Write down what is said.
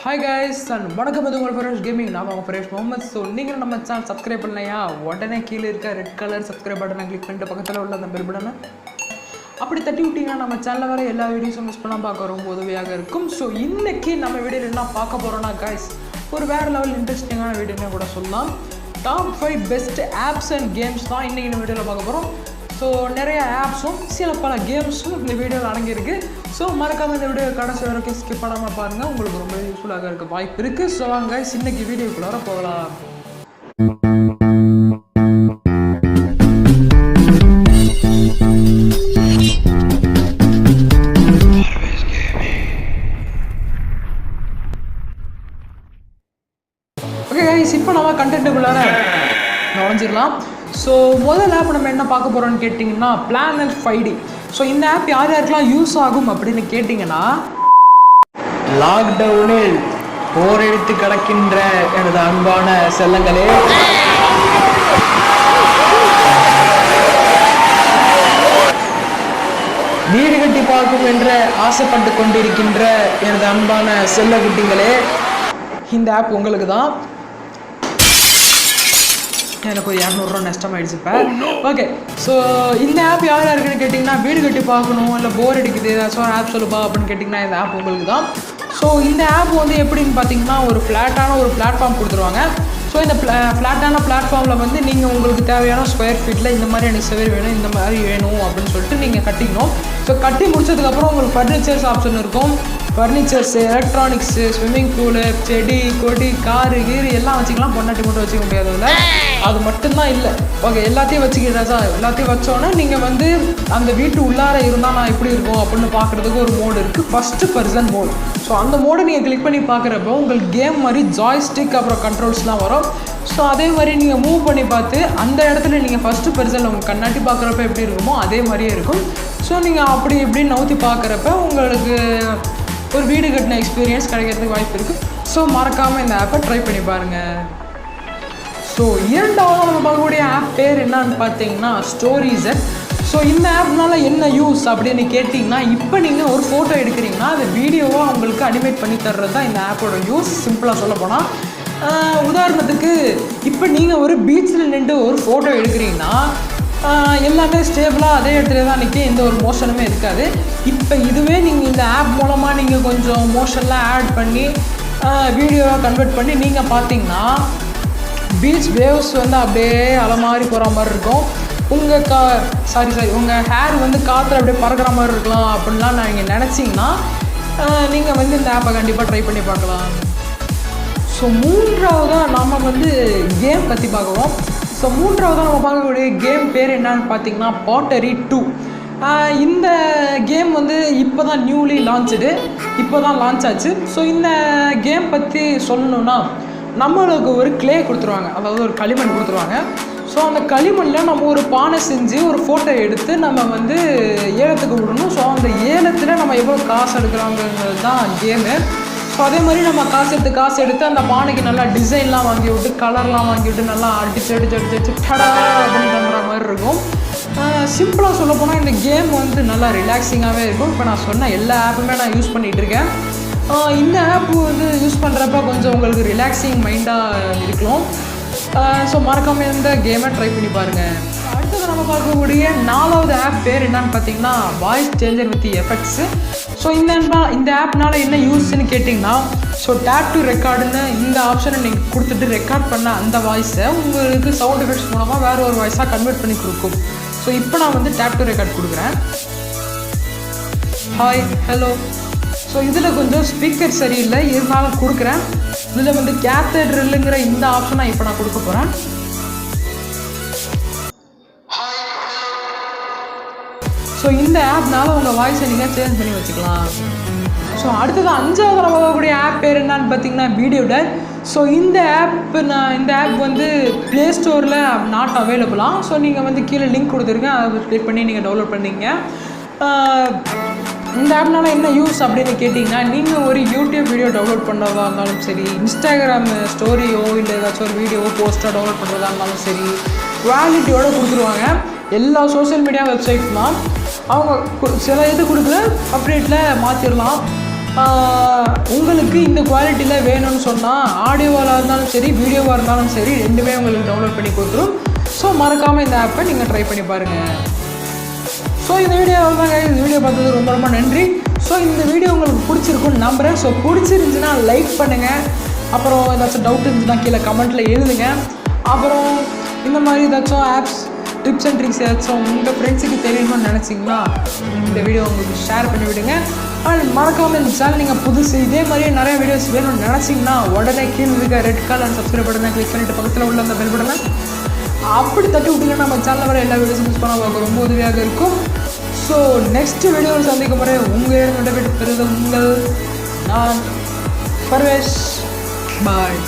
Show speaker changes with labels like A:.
A: Hi guys and வணக்கம் இது உங்கள் ஃபரேஷ் கேமிங். நான் உங்கள் ஃபரேஷ் முகமது. ஸோ நீங்கள் நம்ம சேனல் சப்ஸ்கிரைப் பண்ணலையா, உடனே கீழே இருக்க ரெட் கலர் சப்ஸ்கிரைப் பட்டனை கிளிக் பண்ணிட்டு பக்கத்தில் உள்ள அந்த பெல் பட்டனை அப்படி தட்டி விட்டிங்கன்னா நம்ம சேனலில் வர எல்லா வீடியோஸும் மிஸ் பண்ணால் பார்க்க ரொம்ப உதவியாக இருக்கும். ஸோ இன்றைக்கி நம்ம வீடியோவில் என்ன பார்க்க போகிறோன்னா கைஸ், ஒரு வேறு லெவல் இன்ட்ரெஸ்டிங்கான வீடியோன்னு கூட சொல்லலாம். Top 5 best apps and games தான் இன்றைக்கி இந்த வீடியோவில் பார்க்க போகிறோம். ஸோ நிறைய ஆப்ஸும் சில பல கேம்ஸும் இந்த வீடியோவில் அடங்கியிருக்கு. ஸோ மறக்காமல் இந்த வீடியோ கடைசி வரைக்கும் ஸ்கிப் பண்ணாமல் பாருங்கள், உங்களுக்கு ரொம்ப யூஸ்ஃபுல்லாக இருக்க வாய்ப்பு இருக்குது. ஸோ வாங்க இன்னைக்கு வீடியோக்குள்ளார போகலாம். ஓகே கைஸ், இப்போ நம்ம கண்டென்ட்டுக்குள்ளார நுழைஞ்சிடலாம். ஸோ முதல் ஆப் நம்ம என்ன பார்க்க போகிறோம்னு கேட்டிங்கன்னா Planet 5D. ஸோ இந்த ஆப் யார் யாருக்கெல்லாம் யூஸ் ஆகும் அப்படின்னு கேட்டிங்கன்னா, லாக்டவுனில் போர் எடுத்து கிடக்கின்ற எனது அன்பான செல்லங்களே, வீடு கட்டி பார்க்கும் என்று ஆசைப்பட்டு கொண்டிருக்கின்ற எனது அன்பான செல்ல குட்டிங்களே, இந்த ஆப் உங்களுக்கு தான். எனக்கு ஒரு 200 ரூபா நஷ்டமாயிடுச்சு இப்போ. ஓகே, ஸோ இந்த ஆப் யார் யாருக்குன்னு கேட்டிங்கன்னா, வீடு கட்டி பார்க்கணும் இல்லை போர் அடிக்குது ஏதாச்சும் ஒரு ஆப் சொல்லுப்பா அப்படின்னு கேட்டிங்கன்னா இந்த ஆப் உங்களுக்கு தான். ஸோ இந்த ஆப் வந்து எப்படின்னு பார்த்தீங்கன்னா, ஒரு ஃப்ளாட்டான ஒரு பிளாட்ஃபார்ம் கொடுத்துருவாங்க. ஸோ இந்த ஃப்ளாட்டான பிளாட்ஃபார்மில் வந்து நீங்கள் உங்களுக்கு தேவையான ஸ்கொயர் ஃபீட்டில் இந்த மாதிரி எனக்கு செவர் வேணும், இந்த மாதிரி வேணும் அப்படின்னு சொல்லிட்டு நீங்கள் கட்டிக்கணும். ஸோ கட்டி முடிச்சதுக்கப்புறம் உங்களுக்கு ஃபர்னிச்சர்ஸ் ஆப்ஷன் இருக்கும். ஃபர்னிச்சர்ஸு, எலக்ட்ரானிக்ஸு, ஸ்விம்மிங் பூலு, செடி கொடி, காரு கீரு எல்லாம் வச்சுக்கலாம். பொண்டாட்டி மட்டும் வச்சுக்க முடியாதுல்ல, அது மட்டும்தான் இல்லை. ஓகே, எல்லாத்தையும் வச்சுக்கிறதா, எல்லாத்தையும் வச்சோன்னே நீங்கள் வந்து அந்த வீட்டு உள்ளார இருந்தால் நான் எப்படி இருக்கும் அப்படின்னு பார்க்குறதுக்கு ஒரு மோடு இருக்குது, ஃபஸ்ட்டு பர்சன் மோடு. ஸோ அந்த மோடை நீங்கள் கிளிக் பண்ணி பார்க்குறப்போ உங்களுக்கு கேம் மாதிரி ஜாய்ஸ்டிக் அப்புறம் கண்ட்ரோல்ஸ்லாம் வரும். ஸோ அதே மாதிரி நீங்கள் மூவ் பண்ணி பார்த்து அந்த இடத்துல நீங்கள் ஃபஸ்ட்டு பர்சனில் உங்கள் கண்ணாட்டி பார்க்குறப்ப எப்படி இருக்குமோ அதே மாதிரியே இருக்கும். ஸோ நீங்கள் அப்படி இப்படின்னு நவுத்தி பார்க்குறப்ப உங்களுக்கு ஒரு வீடு கட்டின எக்ஸ்பீரியன்ஸ் கிடைக்கிறதுக்கு வாய்ப்பு இருக்குது. ஸோ மறக்காமல் இந்த ஆப்பை ட்ரை பண்ணி பாருங்கள். ஸோ இரண்டாவது நம்ம பார்க்கக்கூடிய ஆப் பேர் என்னன்னு பார்த்தீங்கன்னா ஸ்டோரிஸர். ஸோ இந்த ஆப்னால என்ன யூஸ் அப்படின்னு கேட்டிங்கன்னா, இப்போ நீங்கள் ஒரு ஃபோட்டோ எடுக்கிறீங்கன்னா அது வீடியோவாக உங்களுக்கு அனிமேட் பண்ணி தர்றது தான் இந்த ஆப்போட யூஸ். சிம்பிளாக சொல்ல போனால், உதாரணத்துக்கு இப்போ நீங்கள் ஒரு பீச்சில் நின்று ஒரு ஃபோட்டோ எடுக்கிறீங்கன்னா எல்லாமே ஸ்டேபிளாக அதே இடத்துல தான் நிற்கும், எந்த ஒரு மோஷனுமே இருக்காது. இப்போ இதுவே நீங்கள் இந்த ஆப் மூலமாக நீங்கள் கொஞ்சம் மோஷன்லாம் ஆட் பண்ணி வீடியோவாக கன்வெர்ட் பண்ணி நீங்கள் பார்த்தீங்கன்னா பீச் வேவ்ஸ் வந்து அப்படியே அலை மாதிரி போகிற மாதிரி இருக்கும். உங்கள் உங்கள் ஹேர் வந்து காற்றுல அப்படியே பறக்கிற மாதிரி இருக்கலாம் அப்படின்லாம் நீங்கள் நினச்சிங்கன்னா நீங்கள் வந்து இந்த ஆப்பை கண்டிப்பாக ட்ரை பண்ணி பார்க்கலாம். ஸோ மூன்றாவதாக நம்ம வந்து கேம் பற்றி பார்க்குறோம். ஸோ மூன்றாவதாக நம்ம பார்க்கக்கூடிய கேம் பேர் என்னன்னு பார்த்தீங்கன்னா பாட்டரி 2. இந்த கேம் வந்து இப்போ தான் நியூலி லான்ச்சுடு, இப்போ தான் லான்ச் ஆச்சு. ஸோ இந்த கேம் பற்றி சொல்லணுன்னா, நம்மளுக்கு ஒரு கிளே கொடுத்துருவாங்க, அதாவது ஒரு களிமண் கொடுத்துருவாங்க. ஸோ அந்த களிமண்ணில் நம்ம ஒரு பானை செஞ்சு ஒரு ஃபோட்டோ எடுத்து நம்ம வந்து ஏலத்துக்கு விடணும். ஸோ அந்த ஏலத்தில் நம்ம எவ்வளோ காசு எடுக்கிறாங்கிறது தான் கேமு. ஸோ அதே மாதிரி நம்ம காசு எடுத்து அந்த பானைக்கு நல்லா டிசைன்லாம் வாங்கி விட்டு, கலர்லாம் வாங்கி விட்டு நல்லா அடிச்சு டடா அப்படின்னு தங்குற மாதிரி இருக்கும். சிம்பிளாக சொல்ல போனால் இந்த கேம் வந்து நல்லா ரிலாக்ஸிங்காகவே இருக்கும். இப்போ நான் சொன்ன எல்லா ஆப்புமே நான் யூஸ் பண்ணிகிட்ருக்கேன். இந்த ஆப்பு வந்து யூஸ் பண்ணுறப்ப கொஞ்சம் உங்களுக்கு ரிலாக்ஸிங் மைண்டாக இருக்கலாம். ஸோ மறக்காமல் இந்த கேமை ட்ரை பண்ணி பாருங்கள். அடுத்தது நம்ம பார்க்கக்கூடிய 4வது ஆப் பேர் என்னன்னு பார்த்தீங்கன்னா voice changer with effects. So இந்த ஆப்னால் என்ன யூஸ்ன்னு கேட்டிங்கன்னா, ஸோ டேப் டு ரெக்கார்டுன்னு இந்த ஆப்ஷனை நீங்கள் கொடுத்துட்டு ரெக்கார்ட் பண்ண அந்த வாய்ஸை உங்களுக்கு சவுண்ட் எஃபெக்ட்ஸ் மூலமாக வேறு ஒரு வாய்ஸாக கன்வெர்ட் பண்ணி கொடுக்கும். ஸோ இப்போ நான் வந்து டேப் டு ரெக்கார்ட் கொடுக்குறேன். Hi, hello. ஸோ இதில் கொஞ்சம் ஸ்பீக்கர் சரியில்லை, இருந்தாலும் கொடுக்குறேன். இதில் வந்து கேத்தட்ரில்லுங்கிற இந்த ஆப்ஷனை இப்போ நான் கொடுக்க போகிறேன். ஸோ இந்த ஆப்னால உங்கள் வாய்ஸை நீங்கள் சேஞ்ச் பண்ணி வச்சுக்கலாம். ஸோ அடுத்தது 5வது நம்ம பார்க்கக்கூடிய ஆப் பேர் என்னன்னு பார்த்தீங்கன்னா வீடியோடர். ஸோ இந்த ஆப் வந்து ப்ளே ஸ்டோரில் நாட் அவைலபிளாக. ஸோ நீங்கள் வந்து கீழே லிங்க் கொடுத்துருக்கேன், அதை கிளிக் பண்ணி நீங்கள் டவுன்லோட் பண்ணிங்க. இந்த ஆப்னால என்ன யூஸ் அப்படின்னு கேட்டிங்கன்னா, நீங்கள் ஒரு யூடியூப் வீடியோ டவுன்லோட் பண்ணுறதா இருந்தாலும் சரி, இன்ஸ்டாகிராம் ஸ்டோரியோ இல்லை ஏதாச்சும் ஒரு வீடியோவோ போஸ்ட்டாக டவுன்லோட் பண்ணுறதா இருந்தாலும் சரி, குவாலிட்டியோடு கொடுத்துருவாங்க. எல்லா சோஷியல் மீடியா வெப்சைட்ஸ்லாம் அவங்க சில இது கொடுக்கல, அப்டேட்டில் மாற்றிடலாம். உங்களுக்கு இந்த குவாலிட்டியில் வேணும்னு சொன்னால் ஆடியோவாக இருந்தாலும் சரி வீடியோவாக இருந்தாலும் சரி ரெண்டுமே உங்களுக்கு டவுன்லோட் பண்ணி கொடுத்துரும். ஸோ மறக்காமல் இந்த ஆப்பை நீங்கள் ட்ரை பண்ணி பாருங்கள். ஸோ இந்த வீடியோ தாங்க, இந்த வீடியோ பார்த்தது ரொம்ப ரொம்ப நன்றி. ஸோ இந்த வீடியோ உங்களுக்கு பிடிச்சிருக்குன்னு நம்புகிறேன். ஸோ பிடிச்சிருந்துச்சுன்னா லைக் பண்ணுங்கள். அப்புறம் ஏதாச்சும் டவுட் இருந்துச்சுன்னா கீழே கமெண்ட்டில் எழுதுங்க. அப்புறம் இந்த மாதிரி ஏதாச்சும் ஆப்ஸ் டிப்ஸ் அண்ட் ட்ரிக்ஸ் ஏதாச்சும் உங்கள் ஃப்ரெண்ட்ஸுக்கு தெரியணும்னு நினச்சிங்கன்னா இந்த வீடியோ உங்களுக்கு ஷேர் பண்ணி விடுங்க. அண்ட் மறக்காமல் இந்த சேனல் நீங்கள் புதுசு இதே மாதிரியே நிறைய வீடியோஸ் வேணும்னு நினச்சிங்கன்னா உடனே கீழே இருக்க ரெட் கலர் சப்ஸ்கிரைப் பட்டனை கிளிக் பண்ணிவிட்டு பக்கத்தில் உள்ள அந்த பெல் பட்டனை அப்படி தட்டி விட்டிங்கன்னா நம்ம சேனலில் வர எல்லா வீடியோஸும் மிஸ் பண்ண பார்க்க ரொம்ப உதவியாக இருக்கும். ஸோ நெக்ஸ்ட் வீடியோவில் சந்திக்கும் முறை உங்கள் விடைபெற்று பெறுது உங்கள் நான் பர்வேஷ். பாய்.